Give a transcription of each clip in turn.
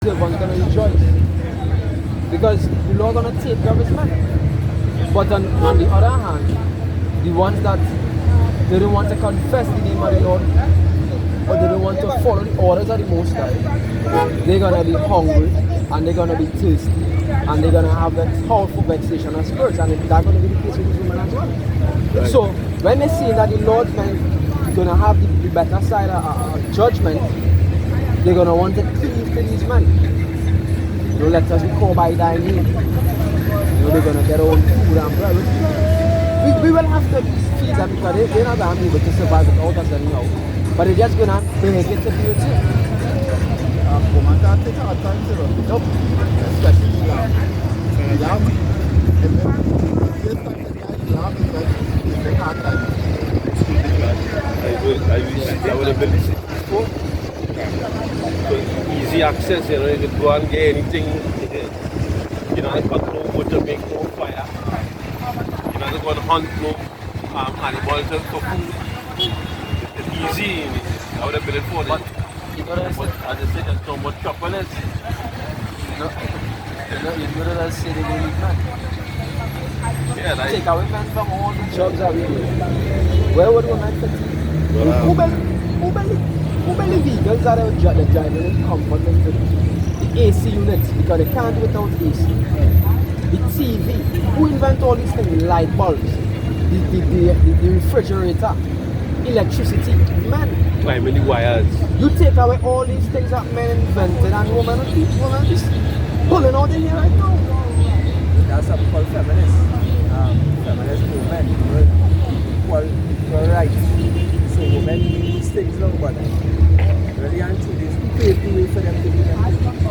servant's going to rejoice. Because the Lord going to take care of his man. But on the other hand, the ones that they don't want to confess the name of the Lord, or they don't want to follow the orders of the Most High, they're going to be hungry, and they're going to be thirsty, and they're going to have that powerful vexation of spirits, and that's going to be the case with this woman as well. Right. So, when they see that the Lord's men going to have the better side of judgment, they're going to want to cleave to these men. You know, let us be called by thy name. You know, they're going to get own food and bread. We will have to feed them because they're not going to be able to survive without us anyhow. But they're just going to beg it to be with you. Woman can't take our time to run. Nope. Especially lamb. Lamb. And then this time the guy lamb is like it's a hard time. I would have been before. Easy access, you know, you could go and get anything. You know, got no wood to make no fire. You know, they go and hunt no animals for food. It's easy. I would have been it for them. But as I said, there's no much choppiness. No, you know that say they really can. Yeah, like, take away men from all the jobs that we do. Where would we men fit? Who belly vehicles that are driving in comfort and the AC units because they can't do without AC. The TV, who invent all these things? Light bulbs, the refrigerator, electricity, man. climbing the wires. You take away all these things that men invented and women are just pulling out in here right now. That's something called feminist. Feminist movement. Equal rights. So women need these things now, but really and truly, it's paved the way for them to be them.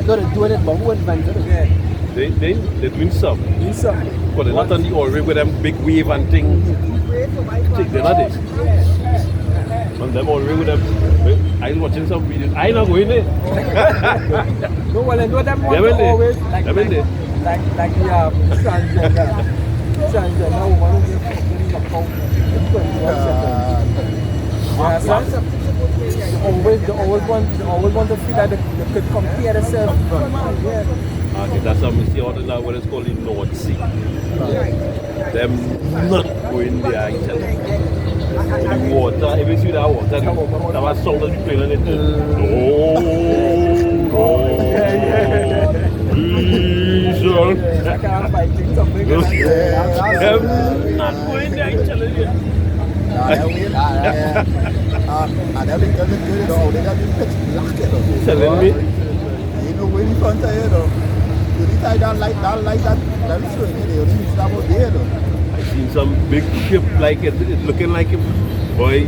No, they're doing it, but who invented it? Yeah. They're doing some. Do some. But they're not on the old way with them big wave and thing. They're not it. On them all way with them. I was watching some videos. I ain't not going there. No, well, I know them They ones are always like the transgender woman who gets fucking locked out in 21 seconds. Yeah, so they always want to feel that they could compare themselves. Yeah. Okay, that's how we see all the now what it's called the North Sea. Them not going there each other. The water, if you see that water, that was song that you play on it. I can't fight something. Them not going there each other. And everything is good, though. They got this pitch black, you know. Telling me? You know, when you front of you, though. You decide that light that swing, you know, it's about there, though. I seen some big ship like it looking like a boy.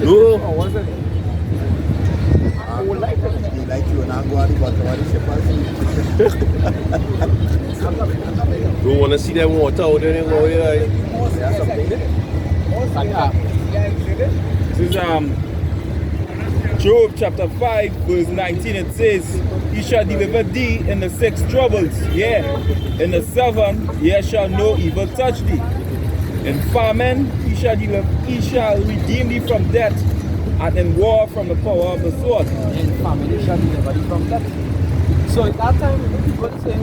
No. Oh, what's it? You like you and I go out the bottom of the ship and Don't want to see them water out there anymore. This is Job chapter 5 verse 19. It says, He shall deliver thee in the 6 troubles, yeah. In the 7, ye shall no evil touch thee. In famine, he shall redeem thee from death, and in war from the power of the sword. In famine, he shall deliver thee from death. So at that time, people say,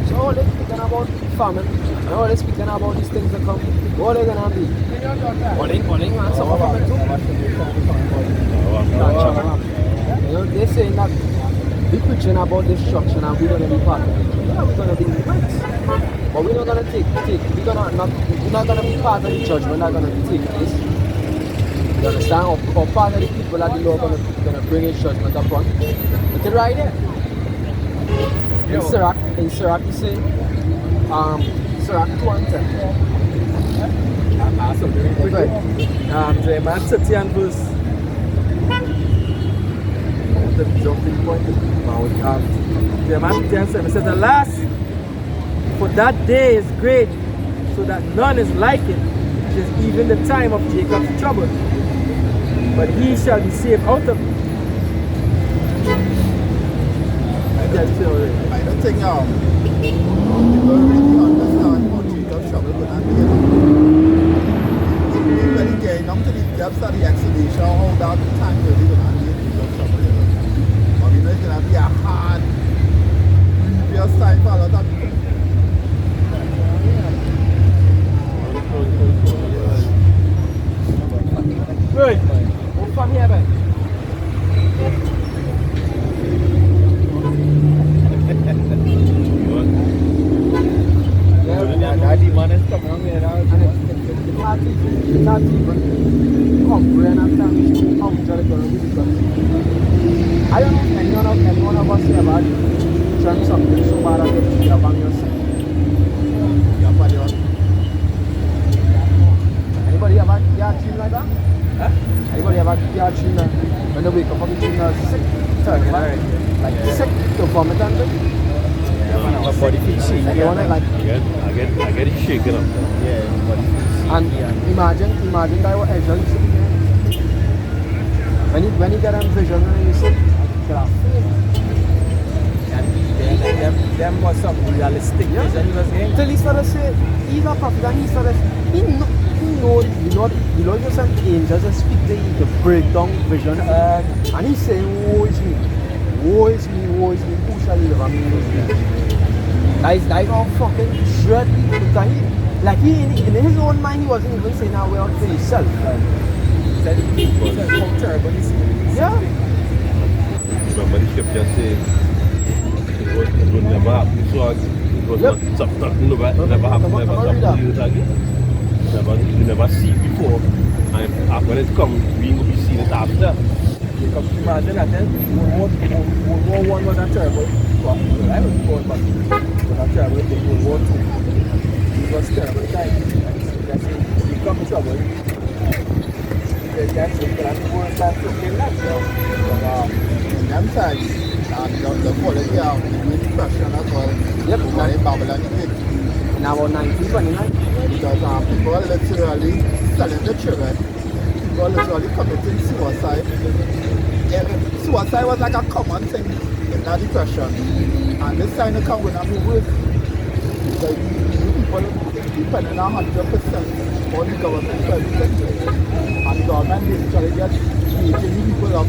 so all they're speaking about famine, and all they're speaking about these things that come, what are they going to be? Calling, and some of them too. You know, they're saying that we're preaching about destruction and we're going to be part of it. Yeah, we're going to be immense. But we're not going to we're not going to be part of the judgment that's going to be taking place. You understand? Or part of the people that the Lord going to bring his judgment upon. Look at right there. In Sirach, you say, Sirach 2:10. Something quick. Jeremiah 30 and verse. The jumping point about Jeremiah 30 and 7 says, Alas, for that day is great, so that none is like it. It is even the time of Jacob's trouble, but he shall be saved out of it. I don't think people really understand what Jacob's trouble could not be. When he came down to the depths of the exhalation, how that time really could not be Jacob's trouble. But I don't know if anyone of us ever drank something so bad that you have on your sick. Yeah, but you Anybody ever get a dream like that? Huh? Anybody ever get a dream that when they wake up from the dream they're sick? Terrible, right? Like sick to vomit and things? My body feels shaky. Like you wanna like I get it shaken up. yeah, but and imagine that what Ezra used to be there. When you get them vision and you sit, get a faith. And them was some realistic vision he was getting. Till he started say he's a prophet and he started he know you know just an angels that speak to you to break down vision and he saying woe is me, who shall deliver me? That is all fucking dreadly because he in his own mind he wasn't even saying that word to himself. Said how terrible this is. Yeah. Remember the scripture says it would never happen. So it was Yep. nothing never happen, never happen to you again. You never see it before. And when it comes, we will be seeing it after. Because imagine that then World War I was a terrible, well, I was born, but it was a terrible thing. World War II, it was terrible time. And that's it, you come in trouble. That's it, but that's worse than freaking that. but in them times, and the quality of the Great Depression as well, Yep. was in Babylon it did. In about 1929. Because people are literally selling the children. People are literally committing suicide. Suicide was like a common thing in that depression. And this time to come with a new work. Because you people depending on 100% on the government for everything. And the government basically just creating you people up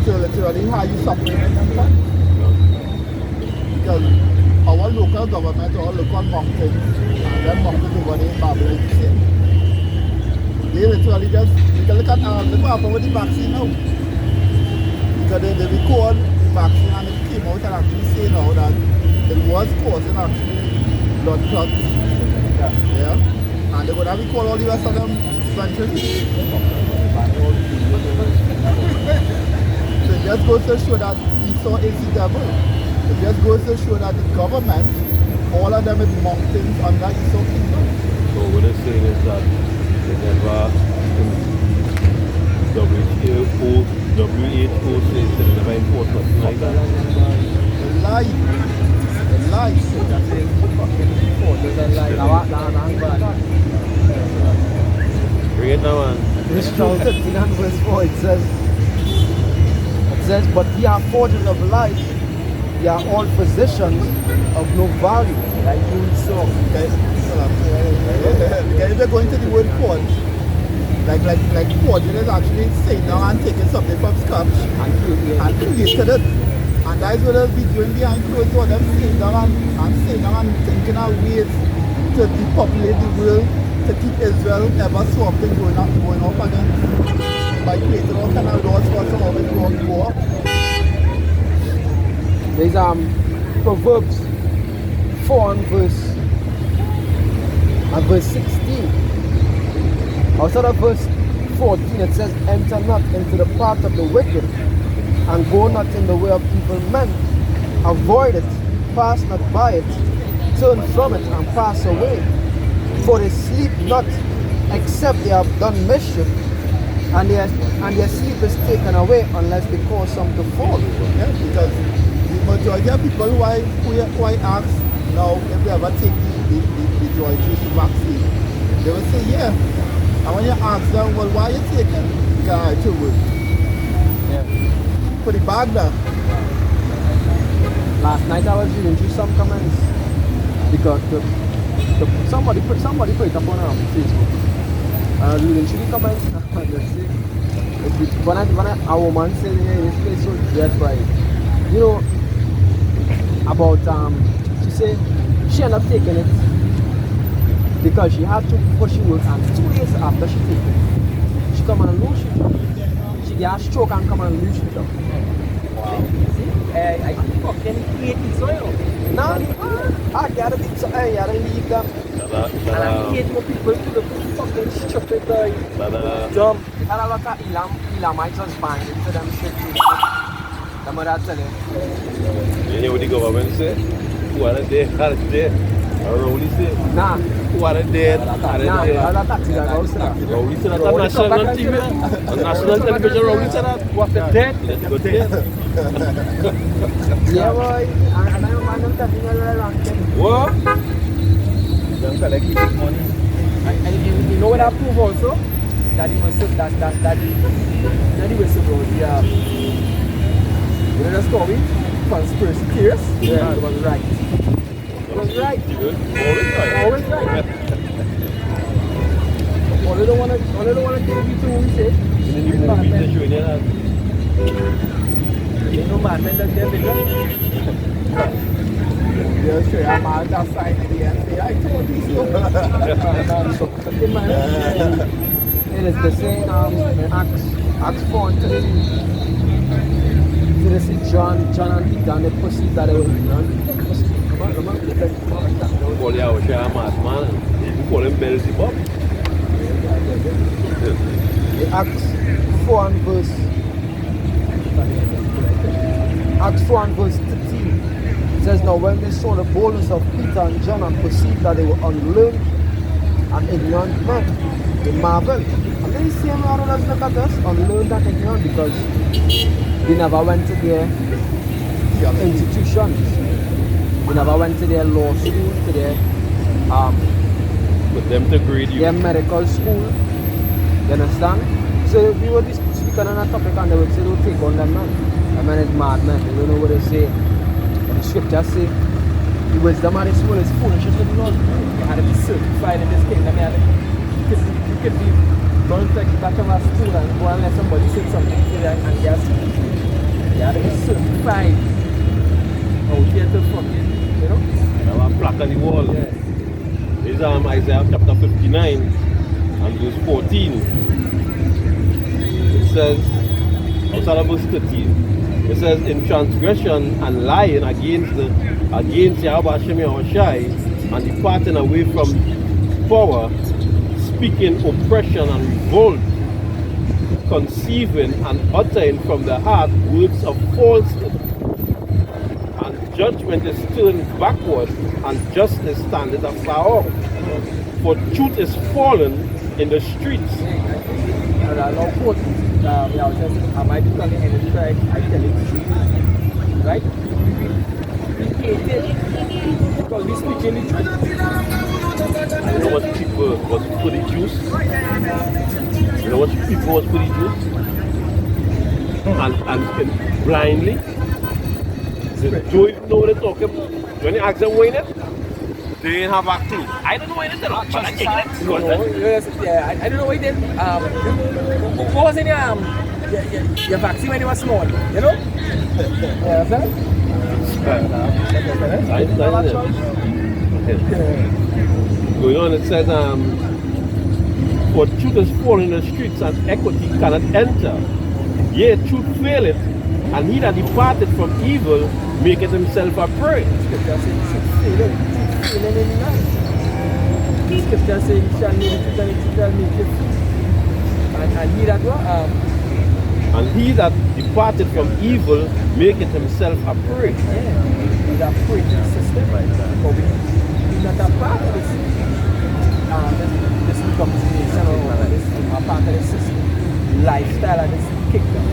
to literally how you suffering in them times. Because our local government, our local mountains, and them mountains over there in Babylon, you see, they literally just, you can look at look what happened with the vaccine now. Because they record the vaccine and it came out and actually say now that it was causing actually blood clots. Yeah. And they're going to record all the rest of them eventually. So it just goes to show that Esau is the devil. It just goes to show that the government, all of them is mountains under Esau kingdom. So what they're saying is that they never WHO says they never import nothing like that. The lie. The lie. That's it, fucking photos and like, Bring it now, man. This John 13 and verse 4 it says, but ye are forgers of light, ye are all physicians of no value. like you saw. Guys, if you're going to the word forge, like forging is actually sitting down and taking something from scratch and created it. And that is what they'll be doing behind closed doors, them sitting down and thinking of ways to depopulate the world, to keep Israel ever something going up again by creating all kind of laws for some of it going war. There's Proverbs 4 and verse 16. Outside of verse 14 it says, enter not into the path of the wicked, and go not in the way of evil men. Avoid it, pass not by it, turn from it and pass away. For they sleep not, except they have done mischief, and their sleep is taken away unless they cause some to fall. Yeah, because the majority of people who I ask now if they ever take the joy juice vaccine, they will say yeah. And when you ask them, well, why are you taking? Because it's work. Yeah. Put the bag down. Last night I was reading through some comments because somebody put it up on Facebook. I was reading through the comments and just see. When a woman said, hey, this place is so dread bright. You know, about she said she ended up taking it because she had to push work, and 2 days after she took it, she come and lose it. She get a stroke and come and lose it. I fucking hate it, so you know. Nah, I gotta be, I gotta leave them. And I hate more people to the fucking stupid guy. Dumb. They had a lot of Elamites just banned into them shit. That's what I tell you. You know what the government say? Who are they? Are they? Rowley say? Nah. Who are they? Nah, that's taxi driver. Rowley said that on national TV. On national television, Rowley said that. What the dead? Let's go dead. Yeah, boy. And I'm telling you a long thing. What? Young fella keep his money. And you know what I prove also? That he must have, that he was supposed to you know the story? Conspiracy theorist? Yeah. It was right. It was right. Always right. Always right. All they don't want to give you to what we say. In the movie, they show you that. Ain't no madman that they're bigger. They'll show you a man that sign in the end say, I told you so. It is the same in Acts 4 and 13. So they see John and Peter and they perceive that they were ignorant. Call you out, share a madman. You call him Beelzebub. Acts 4 and verse 13. It says, now when they saw the boldness of Peter and John and perceived that they were unlearned and ignorant men, they marveled. And then you see them around us look at us, unlearned and ignorant, because they never went to their institutions. They never went to their law school, to their Put them to grade you. their medical school. You understand? So we were speaking on a topic and they would say, don't take on them, man. That man is mad, man. They don't know what they say. The scriptures say, the wisdom of this world is foolishness with the Lord. You had to be certified in this kingdom. You could be going to the back of a school and go and let somebody say something to you and guess. You had to be certified out here to fucking, you know? I have a plaque on the wall. Yeah. It's Isaiah chapter 59 and verse 14. It says, outside of verse 13, it says, in transgression and lying against Yahweh Hashem Yahushai and departing away from power, speaking oppression and revolt, conceiving and uttering from the heart words of falsehood. And judgment is turned backward, and justice standeth afar off. For truth is fallen in the streets. Now quote, I might be talking any tribe, I tell you the truth. Right? We hate it because we speak in the truth. You know what people was for the Jews? You know what people was for the Jews? And blindly. They don't even know what they're talking about. When you ask them what it, they didn't have a clue. I don't know what it is, but I take it. I don't know what it is. What was in your vaccine when you were small? You know? Going on, it says, for truth is fallen in the streets and equity cannot enter. Yea, truth faileth, and he that departed from evil maketh himself a prey. Scripture says, you shall know the truth and it shall make you free. And he that what? And he that departed from evil maketh himself a prey. Yeah, he's a prey to the system. But we're not a part of this reconciliation or this a part of the system. Lifestyle of this kingdom.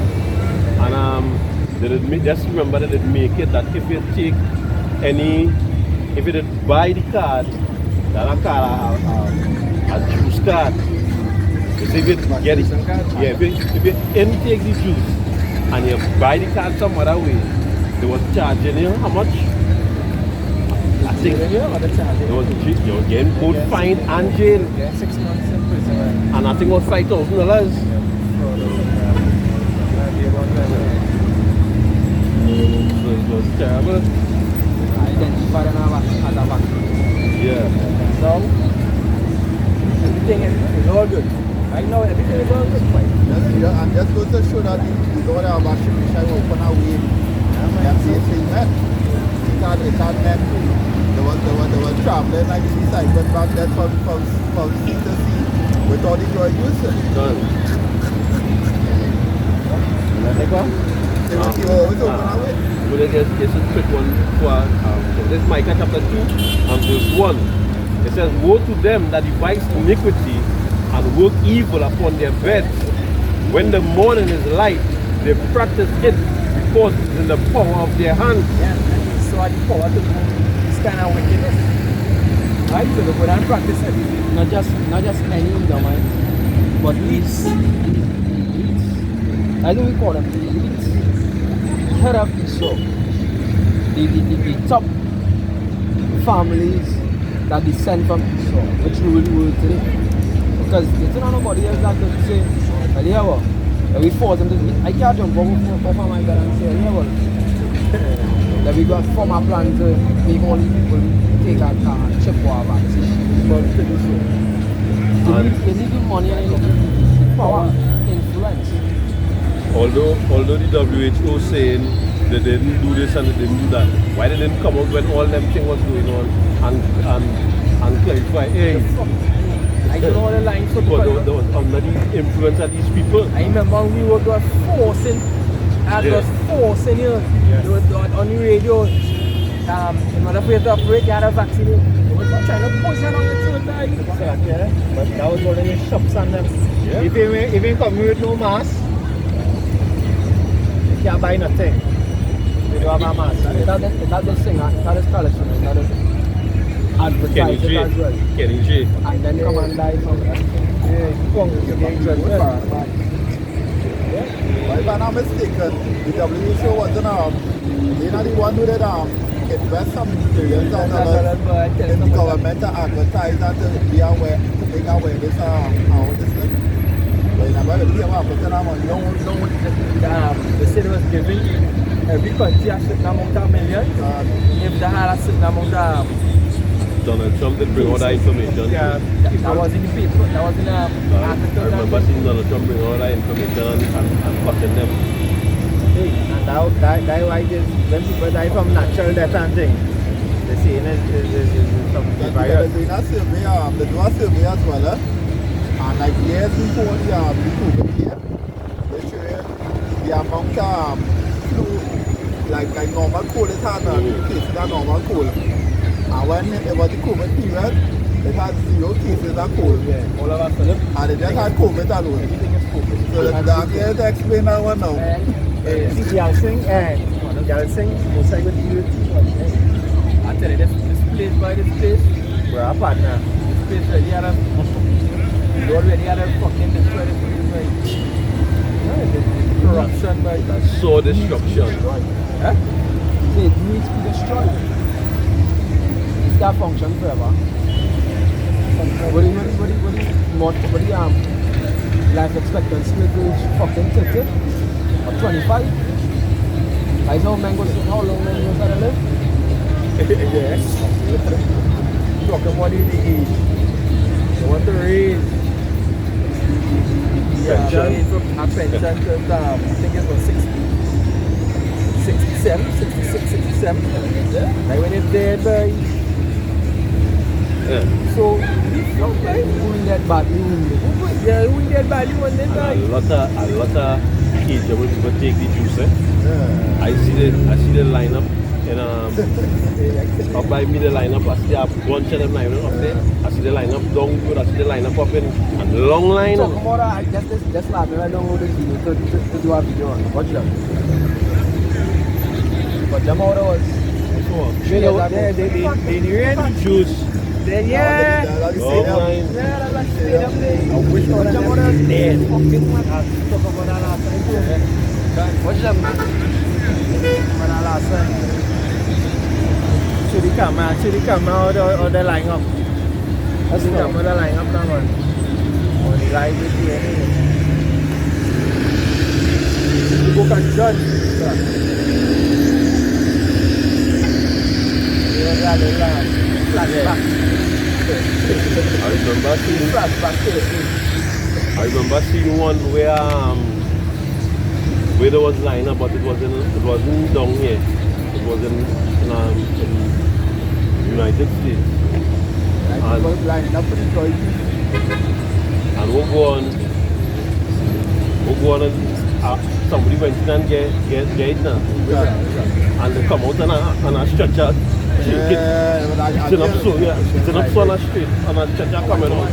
And just remember that it make it that if you take if you did buy the card, that a card a juice card. Because if you get it, yeah, if you intake the juice and you buy the card some other way, they was charging you how much? I think it was you were getting both fine and jail. Yeah, 6 months in prison. And I think it was $5,000. So it was terrible. Identified as a vaccine. Yeah. So, everything is all good. Right now, everything is all good. And just goes to show that the Lord of Hashem will open a way. That's the thing, man. It had meant back there from sea to sea with all the joy using. Done. They will keep always open away. But there's a quick one for this Micah chapter 2 and verse 1. It says, woe to them that devise iniquity and work evil upon their beds. When the morning is light, they practice it because it's in the power of their hands. Yeah, and so the power to do this kind of wickedness. Right? So they go and practice it. Not just any man, but leads. I think we call them leads. Head of Esau. The top families that descend from Esau, which rule the world today. Because it's not nobody else that could say, well, yeah, well, we force them to, I can't jump over my God and say, yeah, well, that we got former plan to make all these people take a chip or a vaccine. But to do so. You need the money and you need power, influence. Although the WHO saying they didn't do this and they didn't do that, why they didn't come out when all them thing was going on and clarify, hey, I don't know all the lines for but there was under the influence of these people. I remember we were forcing, forcing you. They were on the radio. In order for you to operate, you had a vaccine. They were trying to push it on the third guy. Yeah, but that was all in the shops and them. Yeah. If you come with no mask, you can't buy nothing. You don't have a mask. That is singer, that is collection, that is advertise it as well. Kenny J. And then come and die from that. Yeah, you're dangerous. Well, if I'm not mistaken, the WHO wasn't they're not the one who did invest some billions of dollars in the government to advertise and to be aware, to make awareness how this thing. But you never really hear what happened to that money. The city was giving every country a certain amount of millions. If they had a certain amount of Donald Trump did bring all that information. yeah, that was in the paper, that was in the I remember seeing Donald Trump bring all that information and cutting them. And that why when people die from natural death and things, they say it's some virus. They do a survey as well, and like years before the COVID here, they show you the amount of flu, like normal cold it had, cases of normal cold. And when it was the COVID period, it had 0 cases of cold. yeah, all of us. And they just had COVID alone. Everything is focused. So that here to explain that one now. Y'all sing, most I would do it. I tell you, this place by this place, We're a partner. this place already had a, you already had a fucking destroyed this place, right? Yeah, the corruption, right? Soul destruction. Huh? It needs to be destroyed. It can't function forever. What do you life expectancy will reach fucking 30 or 25? I know mangoes, how long mangoes gotta live? Yes. Talking about the age. They want to raise the age from a pension to, I think it was 67, 66, 67. Like when it's dead, boy. Yeah. So, it's not like, Who in that bad? yeah, who in that value and then A die. lot of kids when people take the juice. I see the lineup and up by me the lineup. I see a bunch of them lining up there. I see the lineup down good. I see the lineup up in and long line. Talk about that, just laugh. I don't know this video to do a video on. Watch them. But them out was. They ran the juice. Yeah. Long line. Yeah, that's like straight up there. I wish one of them was dead. Fucking man. Talk about that last time too. Watch them. About that last time. Should he come out or the line up? That's Should he no. come out the line up now, man? Or the line with you anyway. You go can judge. Flashback. I remember seeing one where there was lineup, but it wasn't down here. It was in United States. I Like people lining up for the joy. And we'll go on and somebody went in and get it now. And they come out and a stretcher shake it. It's up so on a street and a stretcher coming out.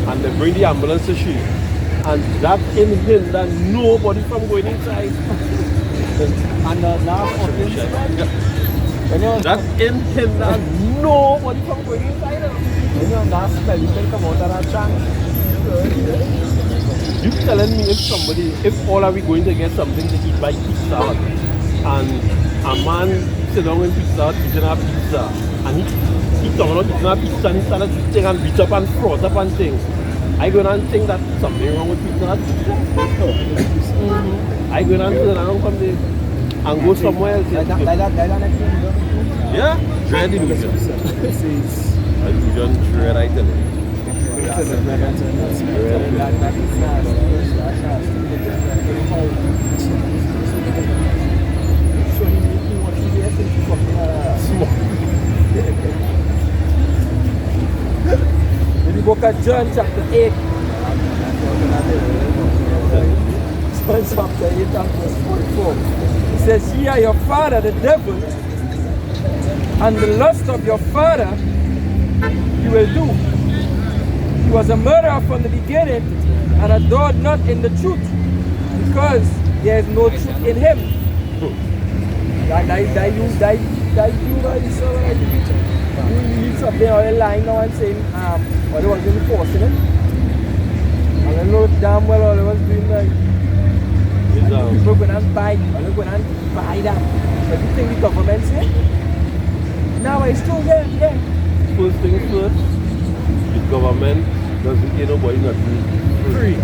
And they bring the ambulance to she. And that inhinder nobody from going inside. And the last audience, That inhinder nobody from going inside. when you're on that spell, you can come out at a chance. You telling me if all are we going to get something to eat by Pizza Hut, and a man sit down in Pizza Hut eating a pizza, and he talking about eating a pizza and he started eating and beat up and froze up and things. I go and think that something wrong with Pizza Hut. I go and turn around from there and go somewhere else. Like that next thing, Yeah, dread illusion. Illusion, dread, I tell you. In the book of John chapter 8, John chapter 8 and verse 44, it says, "Ye are your father the devil, and the lust of your father you will do. He was a murderer from the beginning, and adored not in the truth, because there is no truth in him." You something or lying now and saying, or they wasn't enforcing it. And I know damn well all they was doing like, people going and buy, or going and buy that. Everything the government said. Now it's still there. First thing first, the government doesn't give nobody nothing free.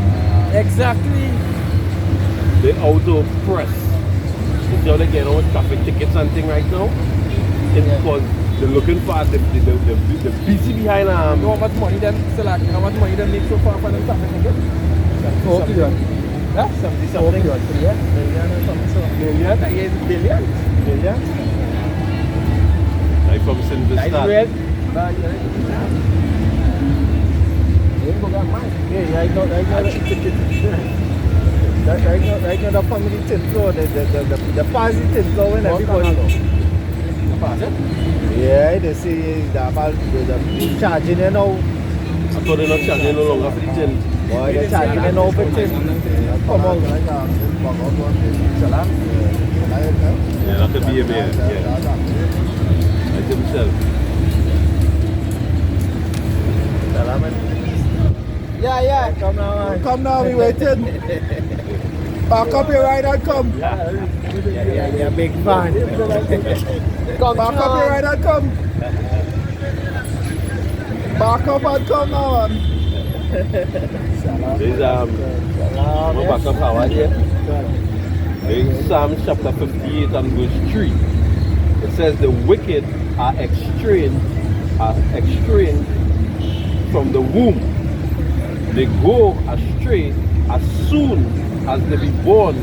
Exactly. They auto press. You know they get all traffic tickets and thing right now. It's because they're looking for the busy behind You know how much money them select, you know how much money them make so far for them traffic tickets? $40 million. Yeah, 70-something. Yeah, million or something. Million, I guess billion. Billion. like from Silver Star. You ain't go get mine. Yeah, right now, right now the family tin floor, the fancy tin floor when everybody know. Yeah, they say the charging you know. I thought they're not charging no longer for the tin. Boy, they're charging you know for tin. Come on. Yeah, that could be a beer. Yeah. Like himself. Yeah. Come now, we waiting. Back up your ride and come. Yeah, big fan. Come Back up your ride and come. Back up and come now. There's no back up how I hear. In Psalm chapter 58 and verse 3, it says the wicked are estranged from the womb. They go astray as soon as they be born,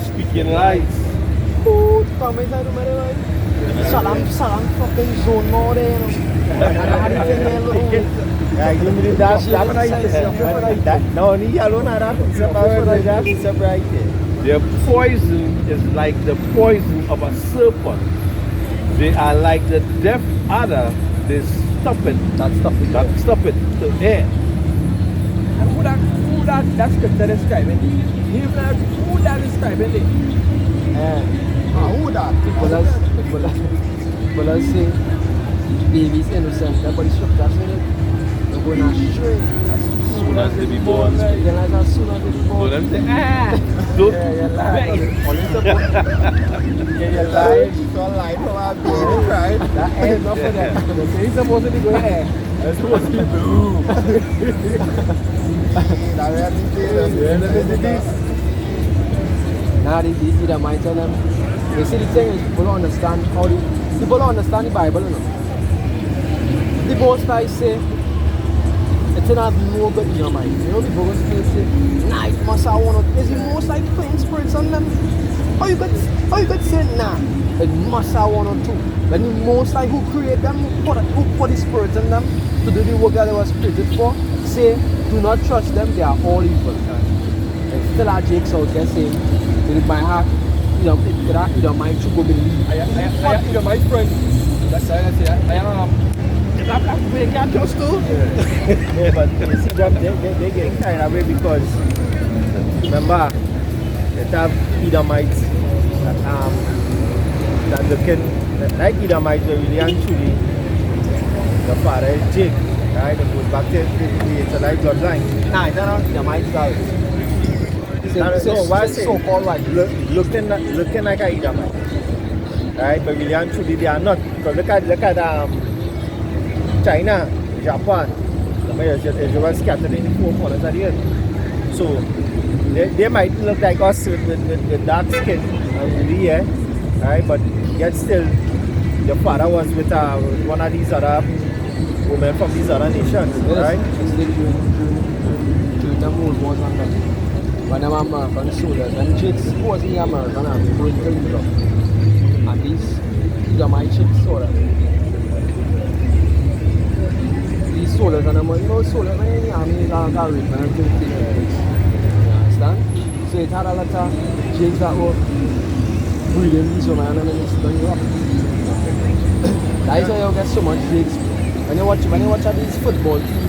speaking lies. Come inside the middle, right? Salam fucking zone more there. Their poison is like the poison of a serpent. They are like the deaf adder. They stop it. Stop it to air. And who that scripture describing it? Who that describing it? Who that? People say baby's innocent, but the scripture said it. They're going astray. As soon as they be born. They're like as soon as they be So born. them say, don't You're lying. So light for our baby, right? That ain't enough for them. He's supposed to be going there. That's supposed to be blue. Now they don't mind tell them. You see the thing is people don't understand people don't understand the Bible, you know. The Most High say it's not no good in your mind. You know the Most High say, nah, it must have one of is the Most High playing spirits on them. How you got say nah? It must have one or two. When the most like who create them, who put the spirit in them to do the work that they was created for, say, do not trust them, they are all evil. And still our Jake's out there saying, with my heart, you don't mind to go believe. My friend. That's why I say, is that black people you can't trust too? Yeah, but you see them, they get carried away because remember, they have Edomites that looking like Edomites were really and truly the father is Jake, right? It goes back to the Israelite bloodline. Nah, it's not the mind guys. Why I say so-called white. looking like a Edomite, right? But really and truly they are not. Because look at China, Japan, Israel scattered in the four corners of the earth. So they might look like us with dark skin and really, yeah, right? But yet still, the father was with one of these other women from these other nations, right? It's during the World Wars and that. When them American soldiers, and chicks, who was in the American army going to Europe. And these my chicks saw that. These soldiers and them, soldiers in the army is all got raped and everything. You understand? So it had a lot of chicks that were breeding these women and then it's done Europe. That is why you get so much chicks. When you watch these football teams